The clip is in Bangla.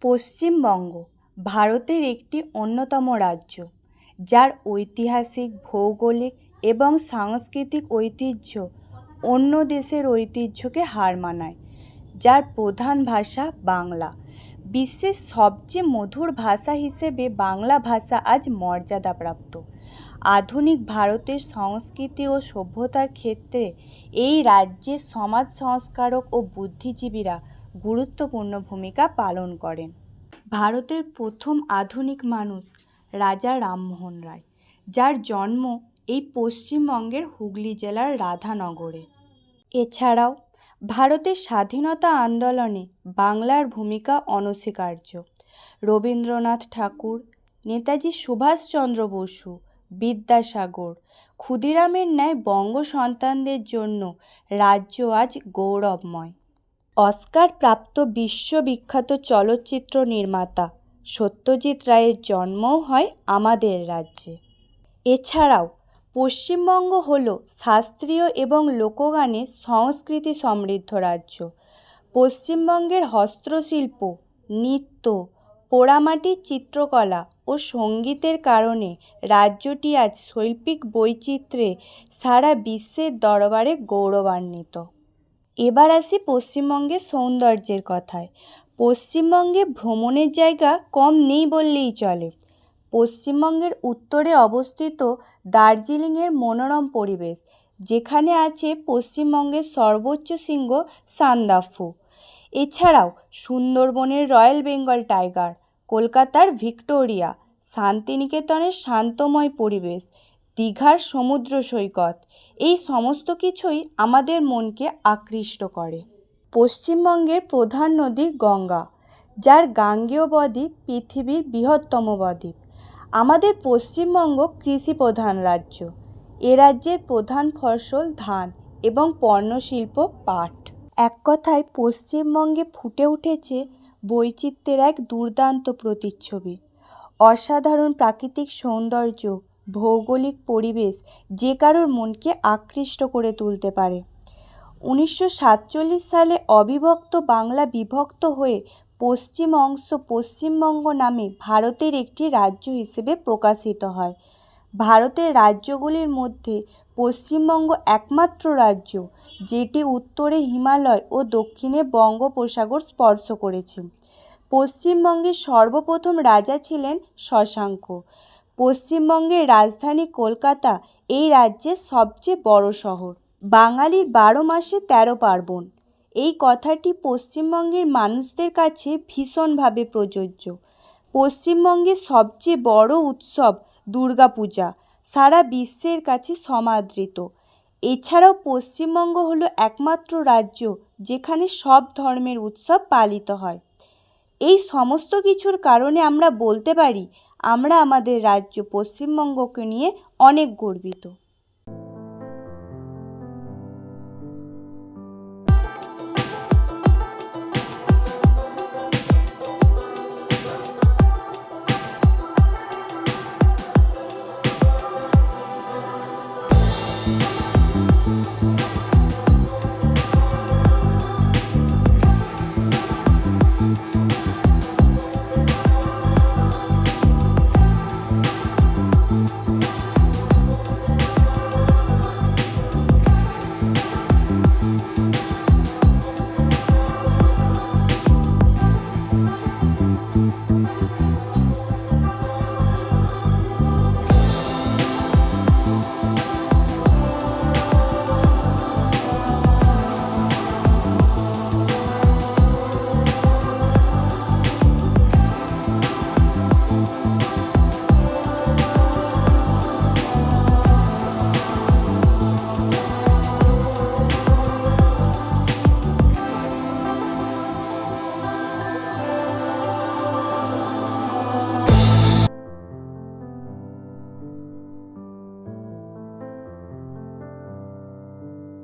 পশ্চিমবঙ্গ ভারতের একটি অন্যতম রাজ্য, যার ঐতিহাসিক, ভৌগোলিক এবং সাংস্কৃতিক ঐতিহ্য অন্য দেশের ঐতিহ্যকে হার মানায়। যার প্রধান ভাষা বাংলা। বিশ্বের সবচেয়ে মধুর ভাষা হিসেবে বাংলা ভাষা আজ মর্যাদাপ্রাপ্ত। আধুনিক ভারতের সংস্কৃতি ও সভ্যতার ক্ষেত্রে এই রাজ্যের সমাজ সংস্কারক ও বুদ্ধিজীবীরা গুরুত্বপূর্ণ ভূমিকা পালন করেন। ভারতের প্রথম আধুনিক মানুষ রাজা রামমোহন রায়, যার জন্ম এই পশ্চিমবঙ্গের হুগলি জেলার রাধানগরে। এছাড়াও ভারতের স্বাধীনতা আন্দোলনে বাংলার ভূমিকা অনস্বীকার্য। রবীন্দ্রনাথ ঠাকুর, নেতাজি সুভাষচন্দ্র বসু, বিদ্যাসাগর, ক্ষুদিরামের ন্যায় বঙ্গ সন্তানদের জন্য রাজ্য আজ গৌরবময়। অস্কার প্রাপ্ত বিশ্ববিখ্যাত চলচ্চিত্র নির্মাতা সত্যজিৎ রায়ের জন্মও হয় আমাদের রাজ্যে। এছাড়াও পশ্চিমবঙ্গ হল শাস্ত্রীয় এবং লোকগানে সংস্কৃতি সমৃদ্ধ রাজ্য। পশ্চিমবঙ্গের হস্তশিল্প, নৃত্য, পোড়ামাটির চিত্রকলা ও সঙ্গীতের কারণে রাজ্যটি আজ শৈল্পিক বৈচিত্র্যে সারা বিশ্বের দরবারে গৌরবান্বিত। এবার আসি পশ্চিমবঙ্গের সৌন্দর্যের কথায়। পশ্চিমবঙ্গে ভ্রমণের জায়গা কম নেই বললেই চলে। পশ্চিমবঙ্গের উত্তরে অবস্থিত দার্জিলিংয়ের মনোরম পরিবেশ, যেখানে আছে পশ্চিমবঙ্গের সর্বোচ্চ শৃঙ্গ সান্দাকফু। এছাড়াও সুন্দরবনের রয়্যাল বেঙ্গল টাইগার, কলকাতার ভিক্টোরিয়া, শান্তিনিকেতনের শান্তময় পরিবেশ, দীঘার সমুদ্র সৈকত, এই সমস্ত কিছুই আমাদের মনকে আকৃষ্ট করে। পশ্চিমবঙ্গের প্রধান নদী গঙ্গা, যার গাঙ্গেয় বদ্বীপ পৃথিবীর বৃহত্তম বদ্বীপ। আমাদের পশ্চিমবঙ্গ কৃষি প্রধান রাজ্য। এ রাজ্যের প্রধান ফসল ধান এবং পণ্যশিল্প পাট। এক কথায় পশ্চিমবঙ্গে ফুটে উঠেছে বৈচিত্র্যের এক দুর্দান্ত প্রতিচ্ছবি। অসাধারণ প্রাকৃতিক সৌন্দর্য, ভৌগোলিক পরিবেশ যে কারোর মনকে আকৃষ্ট করে তুলতে পারে। 1947 সালে অবিভক্ত বাংলা বিভক্ত হয়ে পশ্চিম অংশ পশ্চিমবঙ্গ নামে ভারতের একটি রাজ্য হিসেবে প্রকাশিত হয়। ভারতের রাজ্যগুলির মধ্যে পশ্চিমবঙ্গ একমাত্র রাজ্য যেটি উত্তরে হিমালয় ও দক্ষিণে বঙ্গোপসাগর স্পর্শ করেছে। পশ্চিমবঙ্গের সর্বপ্রথম রাজা ছিলেন শশাঙ্ক। পশ্চিমবঙ্গের রাজধানী কলকাতা এই রাজ্যের সবচেয়ে বড় শহর। বাঙালির 12 মাসে 13 পার্বণ, এই কথাটি পশ্চিমবঙ্গের মানুষদের কাছে ভীষণভাবে প্রযোজ্য। পশ্চিমবঙ্গের সবচেয়ে বড় উৎসব দুর্গাপূজা সারা বিশ্বের কাছে সমাদৃত। এছাড়াও পশ্চিমবঙ্গ হলো একমাত্র রাজ্য যেখানে সব ধর্মের উৎসব পালিত হয়। এই সমস্ত কিছুর কারণে আমরা বলতে পারি আমরা আমাদের রাজ্য পশ্চিমবঙ্গকে নিয়ে অনেক গর্বিত।